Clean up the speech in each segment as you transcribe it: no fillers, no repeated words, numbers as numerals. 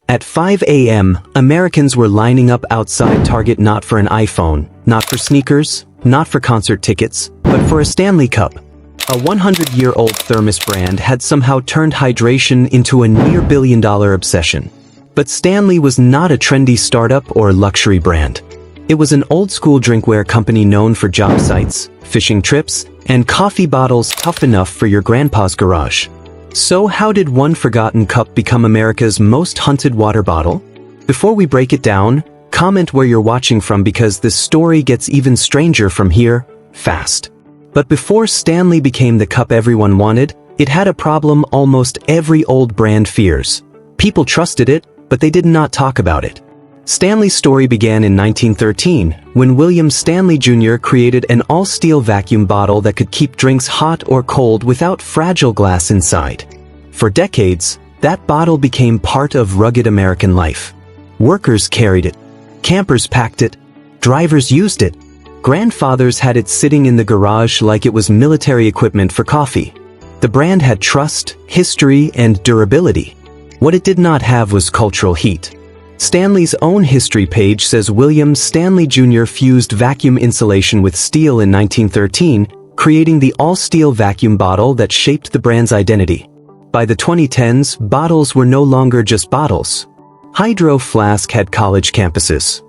At 5 a.m., Americans were lining up outside Target not for an iPhone, not for sneakers, not for concert tickets, but for a Stanley Cup. A 100-year-old Thermos brand had somehow turned hydration into a near billion-dollar obsession. But Stanley was not a trendy startup or luxury brand. It was an old-school drinkware company known for job sites, fishing trips, and coffee bottles tough enough for your grandpa's garage. So how did one forgotten cup become America's most hunted water bottle? Before we break it down, comment where you're watching from because this story gets even stranger from here, fast. But before Stanley became the cup everyone wanted, it had a problem almost every old brand fears. People trusted it, but they did not talk about it. Stanley's story began in 1913, when William Stanley Jr. created an all-steel vacuum bottle that could keep drinks hot or cold without fragile glass inside. For decades, that bottle became part of rugged American life. Workers carried it. Campers packed it. Drivers used it. Grandfathers had it sitting in the garage like it was military equipment for coffee. The brand had trust, history, and durability. What it did not have was cultural heat. Stanley's own history page says William Stanley Jr. fused vacuum insulation with steel in 1913, creating the all-steel vacuum bottle that shaped the brand's identity. By the 2010s, bottles were no longer just bottles. Hydro Flask had college campuses.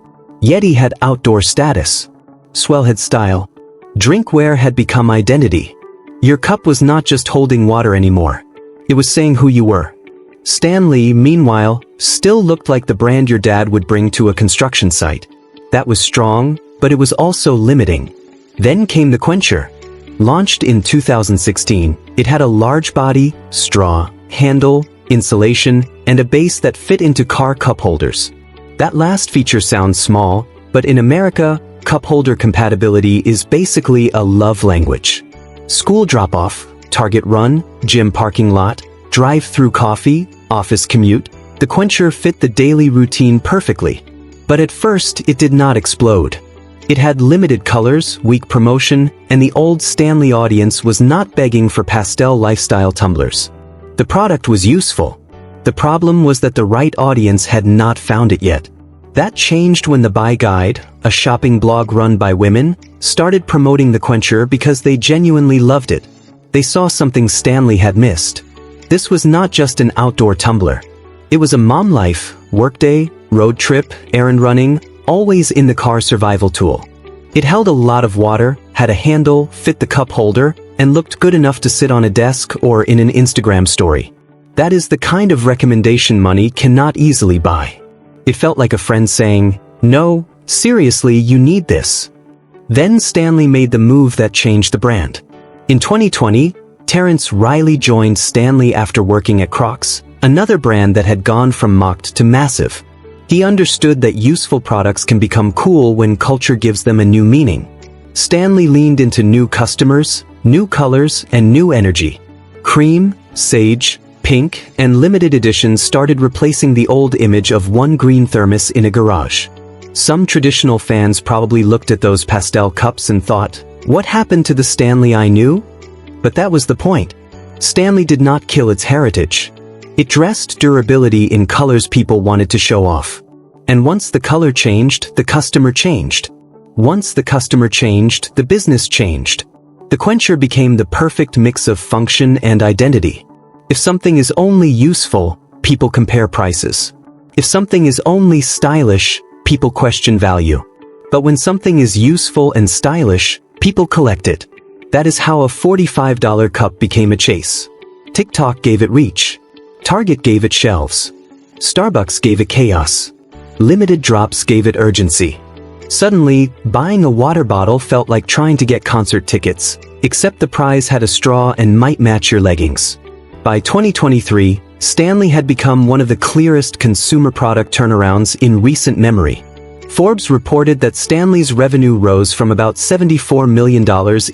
Yeti had outdoor status. Swell had style. Drinkware had become identity. Your cup was not just holding water anymore. It was saying who you were. Stanley, meanwhile, still looked like the brand your dad would bring to a construction site. That was strong, but it was also limiting. Then came the Quencher. Launched in 2016, it had a large body, straw, handle, insulation, and a base that fit into car cup holders. That last feature sounds small, but in America, cup holder compatibility is basically a love language. School drop-off, Target run, gym parking lot, drive-through coffee, office commute, the Quencher fit the daily routine perfectly. But at first, it did not explode. It had limited colors, weak promotion, and the old Stanley audience was not begging for pastel lifestyle tumblers. The product was useful. The problem was that the right audience had not found it yet. That changed when The Buy Guide, a shopping blog run by women, started promoting the Quencher because they genuinely loved it. They saw something Stanley had missed. This was not just an outdoor tumbler. It was a mom life, workday, road trip, errand running, always in the car survival tool. It held a lot of water, had a handle, fit the cup holder, and looked good enough to sit on a desk or in an Instagram story. That is the kind of recommendation money cannot easily buy. It felt like a friend saying, "No, seriously, you need this." Then Stanley made the move that changed the brand. In 2020, Terrence Riley joined Stanley after working at Crocs, another brand that had gone from mocked to massive. He understood that useful products can become cool when culture gives them a new meaning. Stanley leaned into new customers, new colors, and new energy. Cream, sage, pink, and limited editions started replacing the old image of one green thermos in a garage. Some traditional fans probably looked at those pastel cups and thought, "What happened to the Stanley I knew?" But that was the point. Stanley did not kill its heritage. It dressed durability in colors people wanted to show off. And once the color changed, the customer changed. Once the customer changed, the business changed. The Quencher became the perfect mix of function and identity. If something is only useful, people compare prices. If something is only stylish, people question value. But when something is useful and stylish, people collect it. That is how a $45 cup became a chase. TikTok gave it reach. Target gave it shelves. Starbucks gave it chaos. Limited drops gave it urgency. Suddenly, buying a water bottle felt like trying to get concert tickets, except the prize had a straw and might match your leggings. By 2023, Stanley had become one of the clearest consumer product turnarounds in recent memory. Forbes reported that Stanley's revenue rose from about $74 million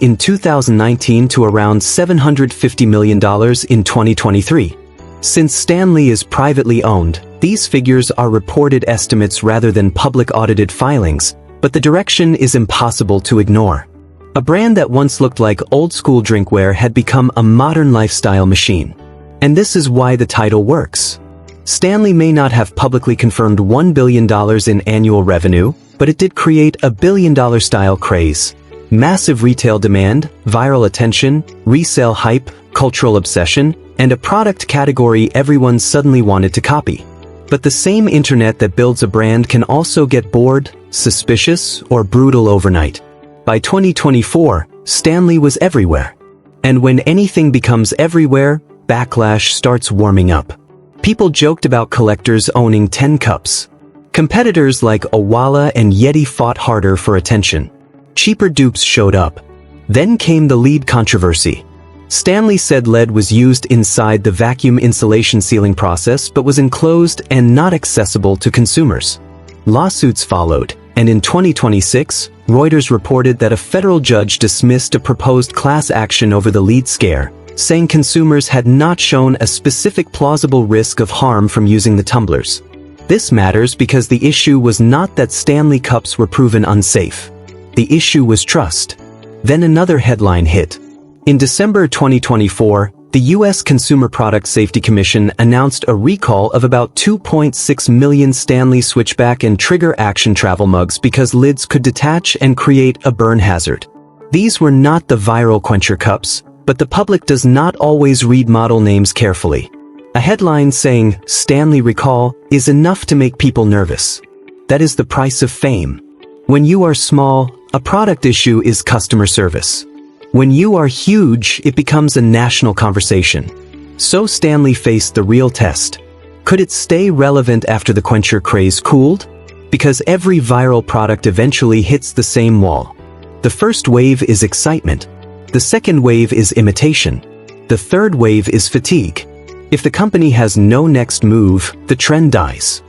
in 2019 to around $750 million in 2023. Since Stanley is privately owned, these figures are reported estimates rather than public audited filings, but the direction is impossible to ignore. A brand that once looked like old-school drinkware had become a modern lifestyle machine. And this is why the title works. Stanley may not have publicly confirmed $1 billion in annual revenue, but it did create a billion-dollar style craze. Massive retail demand, viral attention, resale hype, cultural obsession, and a product category everyone suddenly wanted to copy. But the same internet that builds a brand can also get bored, suspicious, or brutal overnight. By 2024, Stanley was everywhere. And when anything becomes everywhere, backlash starts warming up. People joked about collectors owning 10 cups. Competitors like Owala and Yeti fought harder for attention. Cheaper dupes showed up. Then came the lead controversy. Stanley said lead was used inside the vacuum insulation sealing process but was enclosed and not accessible to consumers. Lawsuits followed, and in 2026, Reuters reported that a federal judge dismissed a proposed class action over the lead scare, saying consumers had not shown a specific plausible risk of harm from using the tumblers. This matters because the issue was not that Stanley cups were proven unsafe. The issue was trust. Then another headline hit. In December 2024, the U.S. Consumer Product Safety Commission announced a recall of about 2.6 million Stanley switchback and trigger action travel mugs because lids could detach and create a burn hazard. These were not the viral Quencher cups, but the public does not always read model names carefully. A headline saying, "Stanley recall," is enough to make people nervous. That is the price of fame. When you are small, a product issue is customer service. When you are huge, it becomes a national conversation. So Stanley faced the real test. Could it stay relevant after the Quencher craze cooled? Because every viral product eventually hits the same wall. The first wave is excitement. The second wave is imitation. The third wave is fatigue. If the company has no next move, the trend dies.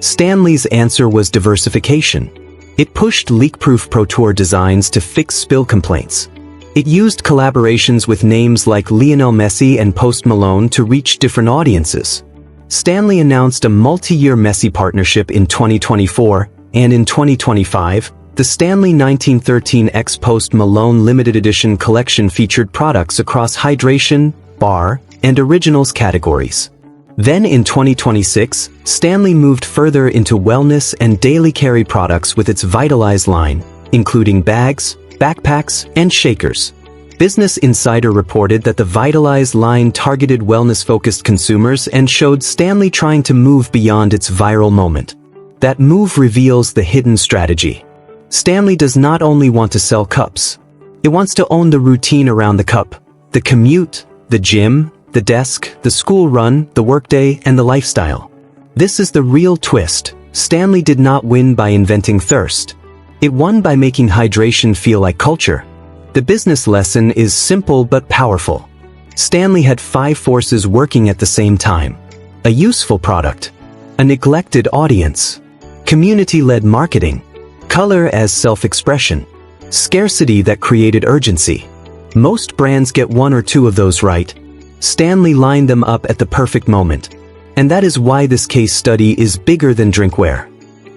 Stanley's answer was diversification. It pushed leak-proof Pro Tour designs to fix spill complaints. It used collaborations with names like Lionel Messi and Post Malone to reach different audiences. Stanley announced a multi-year Messi partnership in 2024, and in 2025, the Stanley 1913 x Post Malone limited edition collection featured products across hydration, bar, and originals categories. Then in 2026, Stanley moved further into wellness and daily carry products with its Vitalize line, including bags, backpacks, and shakers. Business Insider reported that the Vitalize line targeted wellness-focused consumers and showed Stanley trying to move beyond its viral moment. That move reveals the hidden strategy. Stanley does not only want to sell cups. It wants to own the routine around the cup, the commute, the gym, the desk, the school run, the workday, and the lifestyle. This is the real twist. Stanley did not win by inventing thirst. It won by making hydration feel like culture. The business lesson is simple but powerful. Stanley had 5 forces working at the same time. A useful product. A neglected audience. Community-led marketing. Color as self-expression. Scarcity that created urgency. Most brands get 1 or 2 of those right. Stanley lined them up at the perfect moment. And that is why this case study is bigger than Drinkware.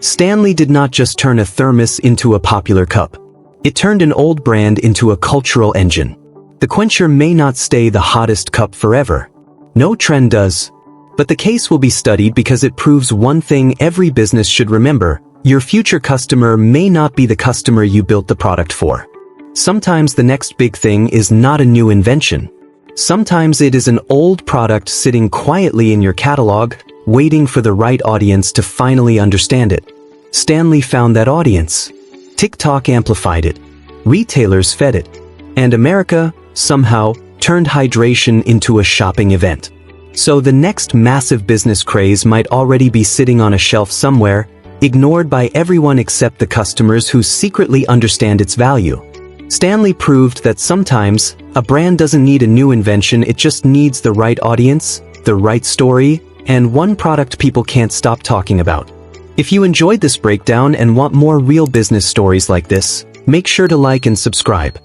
Stanley did not just turn a thermos into a popular cup. It turned an old brand into a cultural engine. The Quencher may not stay the hottest cup forever. No trend does. But the case will be studied because it proves one thing every business should remember: your future customer may not be the customer you built the product for. Sometimes the next big thing is not a new invention. Sometimes it is an old product sitting quietly in your catalog, waiting for the right audience to finally understand it. Stanley found that audience. TikTok amplified it. Retailers fed it. And America, somehow, turned hydration into a shopping event. So the next massive business craze might already be sitting on a shelf somewhere, ignored by everyone except the customers who secretly understand its value. Stanley proved that sometimes, a brand doesn't need a new invention, it just needs the right audience, the right story, and one product people can't stop talking about. If you enjoyed this breakdown and want more real business stories like this, make sure to like and subscribe.